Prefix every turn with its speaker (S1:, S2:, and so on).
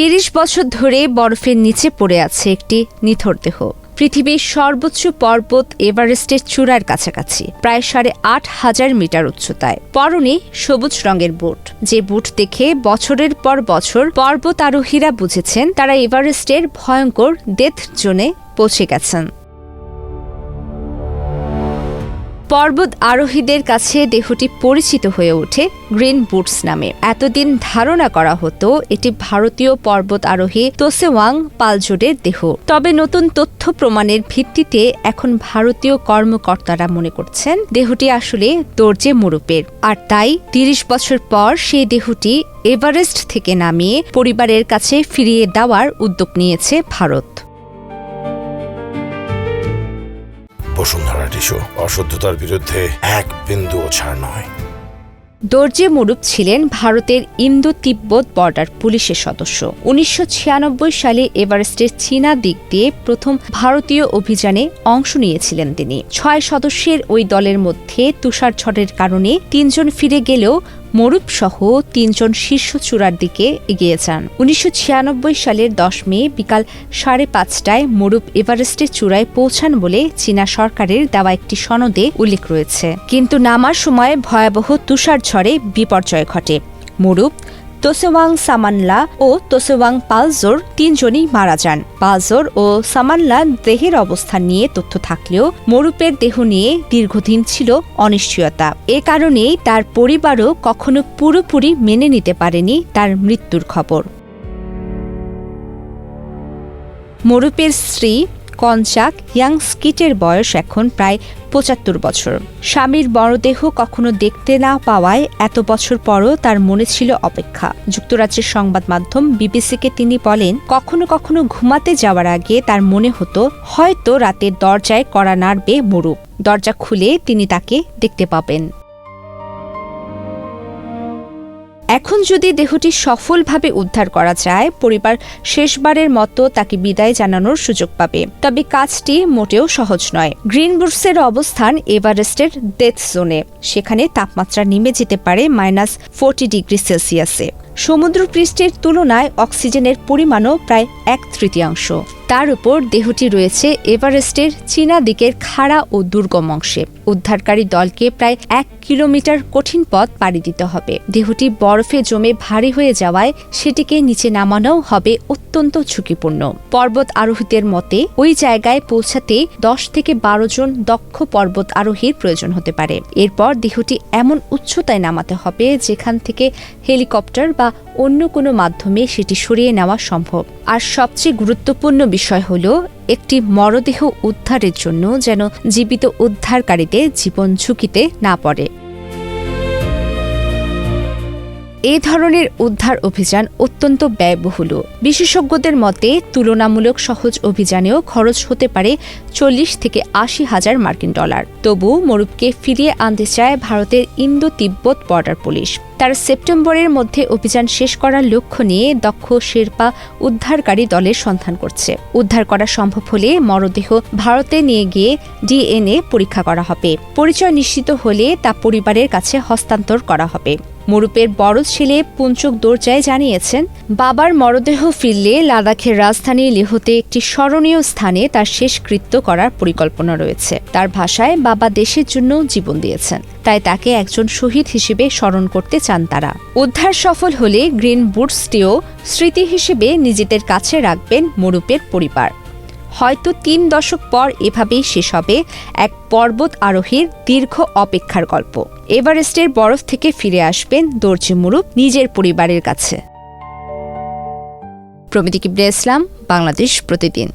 S1: 30 বছর ধরে বরফের নিচে পড়ে আছে একটি নিথর দেহ। পৃথিবীর সর্বোচ্চ পর্বত এভারেস্টের চূড়ার কাছাকাছি, প্রায় 8,500 মিটার উচ্চতায়। পরনে সবুজ রঙের বুট, যে বুট দেখে বছরের পর বছর পর্বত আরোহীরা বুঝেছেন তারা এভারেস্টের ভয়ঙ্কর ডেথ জোনে পৌঁছে গেছেন। পর্বত আরোহীদের কাছে দেহটি পরিচিত হয়ে ওঠে গ্রিন বুটস নামে। এতদিন ধারণা করা হতো এটি ভারতীয় পর্বত আরোহী তোসেওয়াং পালজোরের দেহ। তবে নতুন তথ্য প্রমাণের ভিত্তিতে এখন ভারতীয় কর্মকর্তারা মনে করছেন দেহটি আসলে দর্জে মুরুপের। আর তাই 30 বছর পর সেই দেহটি এভারেস্ট থেকে নামিয়ে পরিবারের কাছে ফিরিয়ে দেওয়ার উদ্যোগ নিয়েছে ভারত।
S2: বসুন্ধরা টিস্যু, অশুদ্ধতার বিরুদ্ধে এক বিন্দুও ছাড় নয়।
S1: দর্জে মুরুপ ছিলেন ভারতের ইন্দো তিব্বত বর্ডার পুলিশের সদস্য। 1996 সালে এভারেস্টের চীনা দিক দিয়ে প্রথম ভারতীয় অভিযানে অংশ নিয়েছিলেন তিনি। 6 সদস্যের ওই দলের মধ্যে তুষারঝড়ের কারণে 3 জন ফিরে গেলেও মরুপ সহ 3 জন শীর্ষ চূড়ার দিকে এগিয়ে যান। 1996 সালের 10 মে বিকাল 5:30টায় মরুপ এভারেস্টের চূড়ায় পৌঁছান বলে চীনা সরকারের দেওয়া একটি সনদে উল্লেখ রয়েছে। কিন্তু নামার সময় ভয়াবহ তুষারঝড়ে বিপর্যয় ঘটে। মরুপ, তোসেওয়াং সামানলা ও তোসেওয়াং পালজোর 3 জনই মারা যান। পালজোর ও সামানলা দেহের অবস্থান নিয়ে তথ্য থাকলেও মরুপের দেহ নিয়ে দীর্ঘদিন ছিল অনিশ্চয়তা। এ কারণেই তার পরিবারও কখনো পুরোপুরি মেনে নিতে পারেনি তার মৃত্যুর খবর। মরুপের স্ত্রী কনচাক ইয়াংস্কিটের বয়স এখন প্রায় 75 বছর। স্বামীর মরদেহ কখনো দেখতে না পাওয়ায় এত বছর পরও তার মনে ছিল অপেক্ষা। যুক্তরাজ্যের সংবাদ মাধ্যম বিবিসিকে তিনি বলেন, কখনো কখনো ঘুমাতে যাওয়ার আগে তার মনে হতো হয়তো রাতের দরজায় কড়া নাড়বে মরুপ। দরজা খুলে তিনি তাকে দেখতে পাবেন। এখন যদি দেহটি সফলভাবে উদ্ধার করা যায়, পরিবার শেষবারের মতো তাকে বিদায় জানানোর সুযোগ পাবে। তবে কাজটি মোটেও সহজ নয়। গ্রিন বুটসের অবস্থান এভারেস্টের ডেথ জোনে। সেখানে তাপমাত্রা নেমে যেতে পারে -40 ডিগ্রি সেলসিয়াসে। সমুদ্রপৃষ্ঠের তুলনায় অক্সিজেনের পরিমাণও প্রায় 1/3। তার উপর দেহটি রয়েছে এভারেস্টের চীনা দিকের খাড়া ও দুর্গম অংশে। উদ্ধারকারী দলকে প্রায় 1 কিলোমিটার কঠিন পথ পাড়ি দিতে হবে। দেহটি বরফে জমে ভারী হয়ে যাওয়ায় সেটিকে নিচে নামানোও হবে অত্যন্ত ঝুঁকিপূর্ণ। পর্বত আরোহীদের মতে ওই জায়গায় পৌঁছাতে 10 থেকে 12 জন দক্ষ পর্বত আরোহীর প্রয়োজন হতে পারে। এরপর দেহটি এমন উচ্চতায় নামাতে হবে যেখান থেকে হেলিকপ্টার বা অন্য কোনো মাধ্যমে সেটি সরিয়ে নেওয়া সম্ভব। আর সবচেয়ে গুরুত্বপূর্ণ বিষয় হল একটি মরদেহ উদ্ধারের জন্য যেন জীবিত উদ্ধারকারীদের জীবন ঝুঁকিতে না পড়ে। এই ধরনের উদ্ধার অভিযান অত্যন্ত ব্যয়বহুল। বিশেষজ্ঞদের মতে তুলনামূলক সহজ অভিযানেও খরচ হতে পারে 40 থেকে 80 হাজার মার্কিন ডলার। তবু মরুপকে ফিরিয়ে আনতে চায় ভারতের ইন্দো তিব্বত বর্ডার পুলিশ। তারা সেপ্টেম্বরের মধ্যে অভিযান শেষ করার লক্ষ্য নিয়ে দক্ষ শেরপা উদ্ধারকারী দলের সন্ধান করছে। উদ্ধার করা সম্ভব হলে মরদেহ ভারতে নিয়ে গিয়ে ডিএনএ পরীক্ষা করা হবে। পরিচয় নিশ্চিত হলে তা পরিবারের কাছে হস্তান্তর করা হবে। মরুপের বড় ছেলে পুঞ্চক দোরজায় জানিয়েছেন, বাবার মরদেহ ফিরলে লাদাখের রাজধানী লেহতে একটি স্মরণীয় স্থানে তার শেষকৃত্য করার পরিকল্পনা রয়েছে। তার ভাষায়, বাবা দেশের জন্য জীবন দিয়েছেন, তাই তাকে একজন শহীদ হিসেবে স্মরণ করতে চান তারা। উদ্ধার সফল হলে গ্রিন বুটসটিও স্মৃতি হিসেবে নিজেদের কাছে রাখবেন মরুপের পরিবার। হয়তো 3 দশক পর এভাবেই শেষ হবে এক পর্বত আরোহীর দীর্ঘ অপেক্ষার গল্প। এভারেস্টের বরফ থেকে ফিরে আসবেন দর্জে মুরুপ নিজের পরিবারের কাছে। প্রমিতি কিবরিয়া ইসলাম, বাংলাদেশ প্রতিদিন।